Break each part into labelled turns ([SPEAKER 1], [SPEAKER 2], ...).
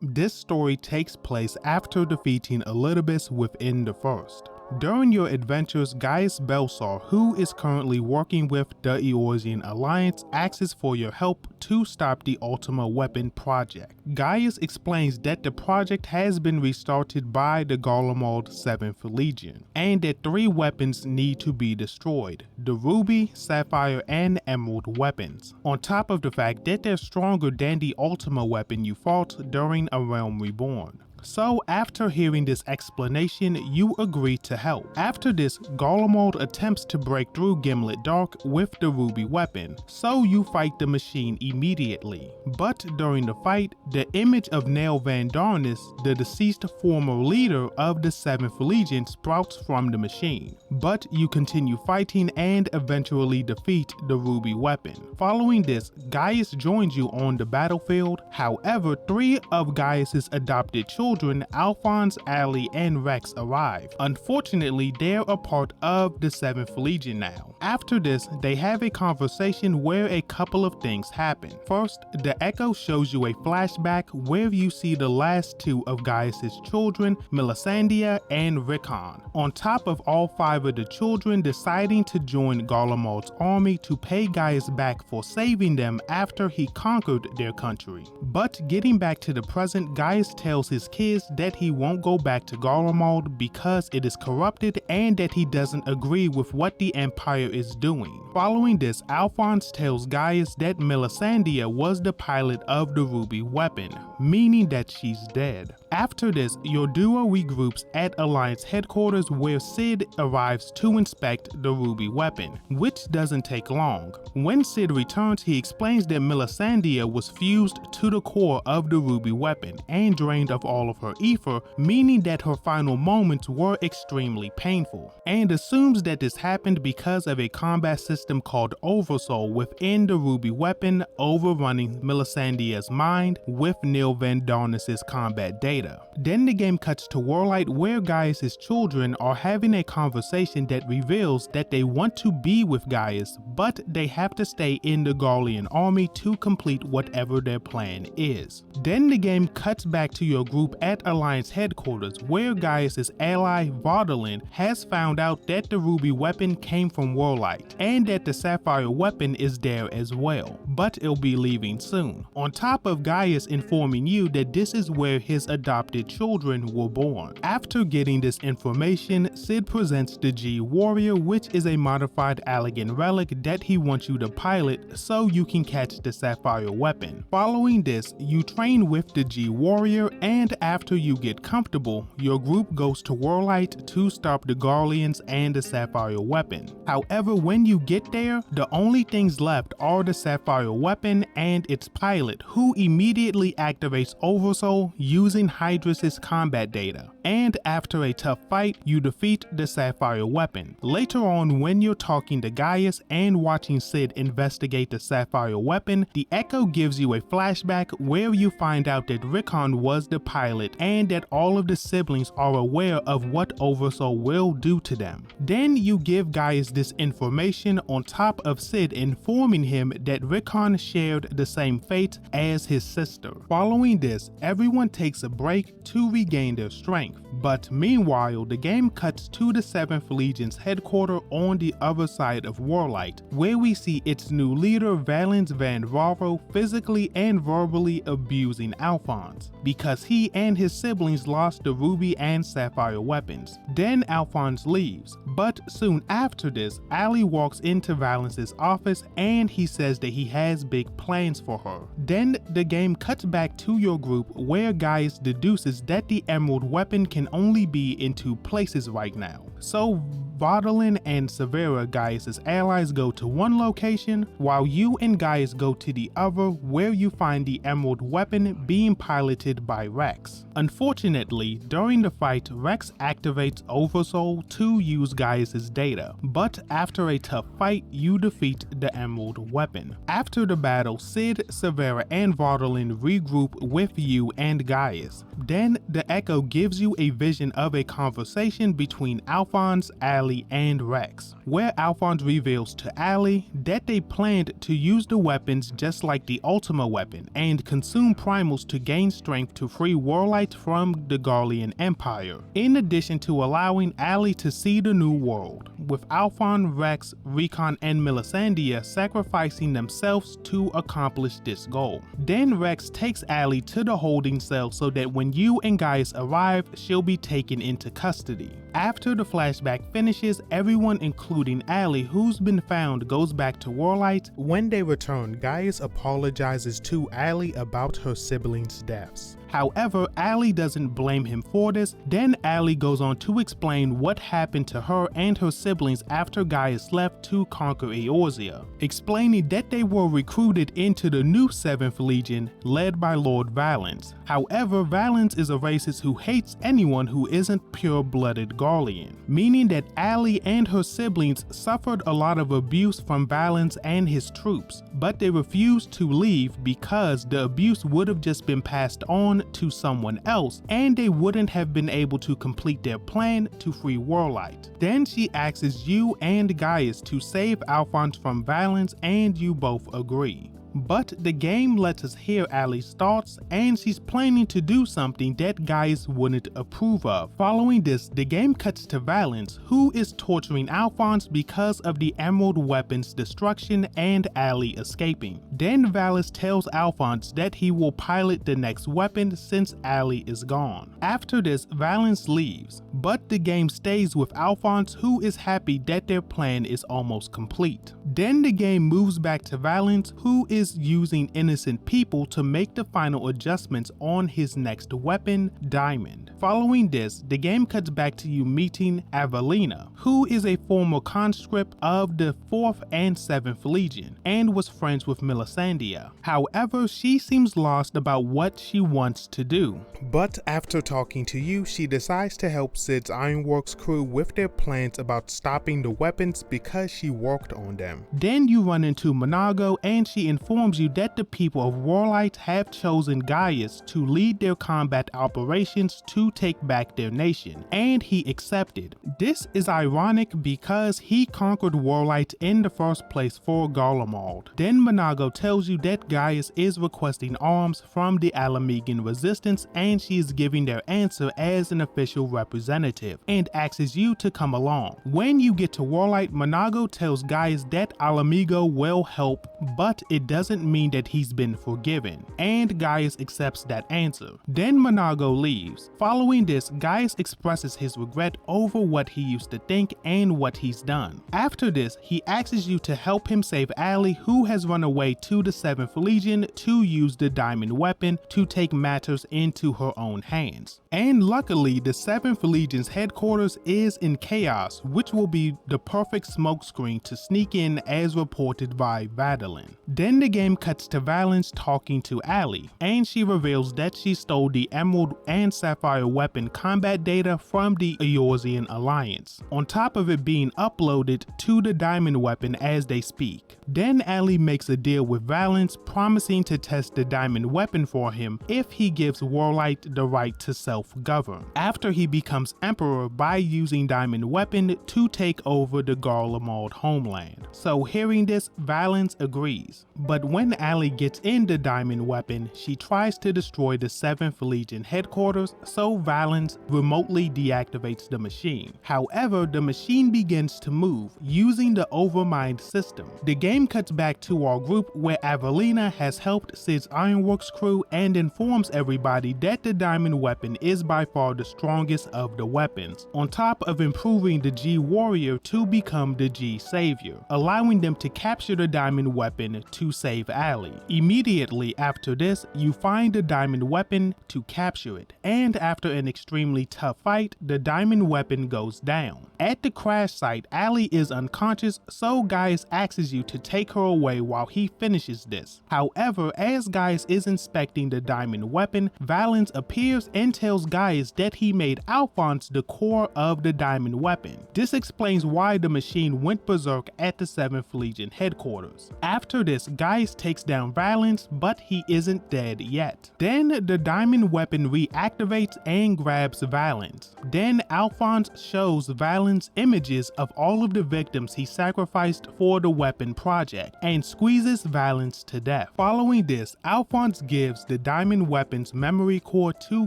[SPEAKER 1] This story takes place after defeating Elidibus within the first. During your adventures, Gaius Belsar, who is currently working with the Eorzean Alliance, asks for your help to stop the Ultima Weapon project. Gaius explains that the project has been restarted by the Garlemald 7th Legion, and that 3 weapons need to be destroyed: the Ruby, Sapphire, and Emerald weapons, on top of the fact that they're stronger than the Ultima weapon you fought during a Realm Reborn. So after hearing this explanation, you agree to help. After this, Garlemald attempts to break through Gimlet Dark with the Ruby weapon, so you fight the machine immediately. But during the fight, the image of Nell Van Darnus, the deceased former leader of the 7th Legion, sprouts from the machine. But you continue fighting and eventually defeat the Ruby weapon. Following this, Gaius joins you on the battlefield. However, 3 of Gaius's adopted children, Alphonse, Ali, and Rex, arrive. Unfortunately, they're a part of the 7th Legion now. After this, they have a conversation where a couple of things happen. First, the Echo shows you a flashback where you see the last 2 of Gaius's children, Melisandre and Rickon, on top of all 5 of the children deciding to join Garlemald's army to pay Gaius back for saving them after he conquered their country. But getting back to the present, Gaius tells his kids that he won't go back to Garlemald because it is corrupted and that he doesn't agree with what the Empire is doing. Following this, Alphonse tells Gaius that Melisandre was the pilot of the Ruby weapon, meaning that she's dead. After this, your duo regroups at Alliance headquarters where Cid arrives to inspect the Ruby weapon, which doesn't take long. When Cid returns, he explains that Melisandre was fused to the core of the Ruby weapon and drained of all of her ether, meaning that her final moments were extremely painful, and assumes that this happened because of a combat system called Oversoul within the Ruby weapon overrunning Melisandre's mind with Nell Van Darnus' combat data. Then the game cuts to Werlyt where Gaius' children are having a conversation that reveals that they want to be with Gaius, but they have to stay in the Garlean army to complete whatever their plan is. Then the game cuts back to your group at Alliance headquarters where Gaius' ally Vaudelin has found out that the Ruby weapon came from Werlyt and that the Sapphire weapon is there as well, but it'll be leaving soon. On top of Gaius informing you that this is where his adopted children were born. After getting this information, Cid presents the G Warrior, which is a modified Allegan relic that he wants you to pilot so you can catch the Sapphire weapon. Following this, you train with the G Warrior, and after you get comfortable, your group goes to Werlyt to stop the Garleans and the Sapphire weapon. However, when you get there, the only things left are the Sapphire weapon and its pilot, who immediately activates Oversoul using Hydra's combat data. And after a tough fight, you defeat the Sapphire weapon. Later on, when you're talking to Gaius and watching Cid investigate the Sapphire weapon, the Echo gives you a flashback where you find out that Rickon was the pilot and that all of the siblings are aware of what Oversoul will do to them. Then you give Gaius this information on top of Cid informing him that Rickon shared the same fate as his sister. Following this, everyone takes a break to regain their strength. But meanwhile, the game cuts to the 7th Legion's headquarters on the other side of Werlyt, where we see its new leader Valens Van Varo physically and verbally abusing Alphonse, because he and his siblings lost the Ruby and Sapphire weapons. Then Alphonse leaves, but soon after this, Ali walks into Valens' office and he says that he has big plans for her. Then the game cuts back to your group where Gaius deduces that the Emerald weapon can only be in 2 places right now. So Vaudelin and Severa, Gaius' allies, go to one location, while you and Gaius go to the other, where you find the Emerald weapon being piloted by Rex. Unfortunately, during the fight, Rex activates Oversoul to use Gaius' data, but after a tough fight, you defeat the Emerald weapon. After the battle, Cid, Severa, and Vaudelin regroup with you and Gaius. Then the Echo gives you a vision of a conversation between Alphonse, Ali, Allie and Rex, where Alphonse reveals to Allie that they planned to use the weapons just like the Ultima weapon and consume primals to gain strength to free Werlyt from the Garlean Empire, in addition to allowing Allie to see the new world, with Alphonse, Rex, Recon, and Melisandre sacrificing themselves to accomplish this goal. Then Rex takes Allie to the holding cell so that when you and Gaius arrive, she'll be taken into custody. After the flashback finishes, everyone including Allie, who's been found, goes back to Werlyt. When they return, Gaius apologizes to Allie about her siblings' deaths. However, Allie doesn't blame him for this. Then Allie goes on to explain what happened to her and her siblings after Gaius left to conquer Eorzea, explaining that they were recruited into the new 7th Legion led by Lord Valens. However, Valens is a racist who hates anyone who isn't pure-blooded Garlean, meaning that Allie and her siblings suffered a lot of abuse from Valens and his troops, but they refused to leave because the abuse would have just been passed on to someone else and they wouldn't have been able to complete their plan to free Werlyt. Then she asks you and Gaius to save Alphonse from Valens and you both agree. But the game lets us hear Allie's thoughts, and she's planning to do something that Gaius wouldn't approve of. Following this, the game cuts to Valens, who is torturing Alphonse because of the Emerald weapon's destruction and Allie escaping. Then Valens tells Alphonse that he will pilot the next weapon since Allie is gone. After this, Valens leaves, but the game stays with Alphonse, who is happy that their plan is almost complete. Then the game moves back to Valens, who is using innocent people to make the final adjustments on his next weapon, Diamond. Following this, the game cuts back to you meeting Avelina, who is a former conscript of the 4th and 7th Legion and was friends with Melisandre. However, she seems lost about what she wants to do. But after talking to you, she decides to help Cid's Ironworks crew with their plans about stopping the weapons because she worked on them. Then you run into Monago and she informs you that the people of Werlyt have chosen Gaius to lead their combat operations to take back their nation, and he accepted. This is ironic because he conquered Werlyt in the first place for Garlemald. Then Monago tells you that Gaius is requesting arms from the Alamegan resistance and she is giving their answer as an official representative and asks you to come along. When you get to Werlyt, Monago tells Gaius that Alamigo will help, but it doesn't mean that he's been forgiven, and Gaius accepts that answer. Then Monago leaves. Following this, Gaius expresses his regret over what he used to think and what he's done. After this, he asks you to help him save Allie, who has run away to the 7th Legion to use the diamond weapon to take matters into her own hands. And luckily, the 7th Legion's headquarters is in Chaos, which will be the perfect smokescreen to sneak in as reported by Vadalin. Then the game cuts to Valens talking to Allie, and she reveals that she stole the Emerald and Sapphire weapon combat data from the Eorzean Alliance, on top of it being uploaded to the diamond weapon as they speak. Then Allie makes a deal with Valens, promising to test the diamond weapon for him if he gives Werlyt the right to self-govern, after he becomes emperor by using diamond weapon to take over the Garlemald homeland. So hearing this, Valens agrees. But when Allie gets in the diamond weapon, she tries to destroy the 7th Legion headquarters, so Valens remotely deactivates the machine. However, the machine begins to move using the Overmind system. The game cuts back to our group where Avelina has helped Cid's Ironworks crew and informs everybody that the diamond weapon is by far the strongest of the weapons, on top of improving the G Warrior to become the G Savior, allowing them to capture the diamond weapon to save Allie. Immediately after this, you find the diamond weapon to capture it, and after an extremely tough fight, the diamond weapon goes down. At the crash site, Allie is unconscious, so Gaius asks you to take her away while he finishes this. However, as Gaius is inspecting the diamond weapon, Valens appears and tells Gaius that he made Alphonse the core of the diamond weapon. This explains why the machine went berserk at the 7th Legion headquarters. After this, Gaius takes down Valens, but he isn't dead yet. Then the diamond weapon reactivates and grabs Valens. Then Alphonse shows Valens images of all of the victims he sacrificed for the weapon project and squeezes Valens to death. Following this, Alphonse gives the diamond weapon's memory core to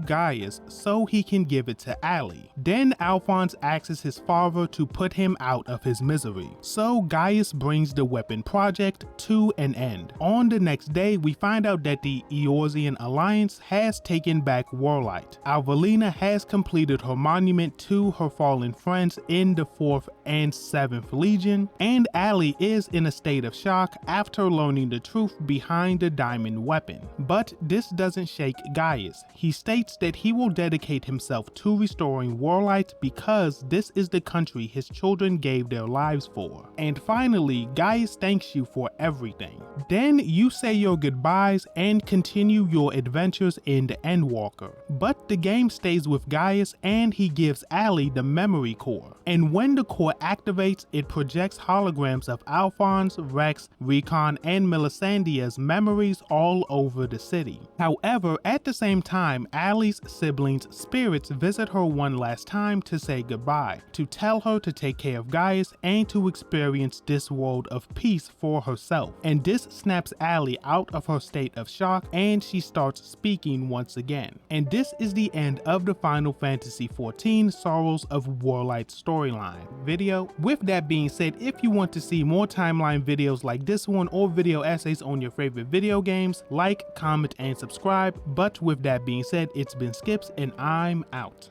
[SPEAKER 1] Gaius so he can give it to Ali. Then Alphonse asks his father to put him out of his misery. So Gaius brings the weapon project to an end. On the next day, we find out that the Eorzean Alliance has taken back Werlyt. Alvalina has completed her monument to her fallen friends in the 4th and 7th Legion, and Ali is in a state of shock after learning the truth behind the diamond weapon. But this doesn't shake Gaius. He states that he will dedicate himself to restoring Werlyt because this is the country his children gave their lives for. And finally, Gaius thanks you for everything. Then you say your goodbyes and continue your adventures in the Endwalker. But the game stays with Gaius and he gives Ali the memory core. And when the core activates, it projects holograms of Alphonse, Rex, Recon, and Melisandre's memories all over the city. However, at the same time, Ali's siblings' spirits visit her one last time to say goodbye, to tell her to take care of Gaius and to experience this world of peace for herself. And this snaps Ali out of her state of shock and she starts speaking once again. And this is the end of the Final Fantasy XIV Sorrows of Werlyt storyline video. With that being said, if you want to see more timeline videos like this one or video essays on your favorite video games, like, comment, and subscribe. But with that being said, it's been Skipx and I'm out.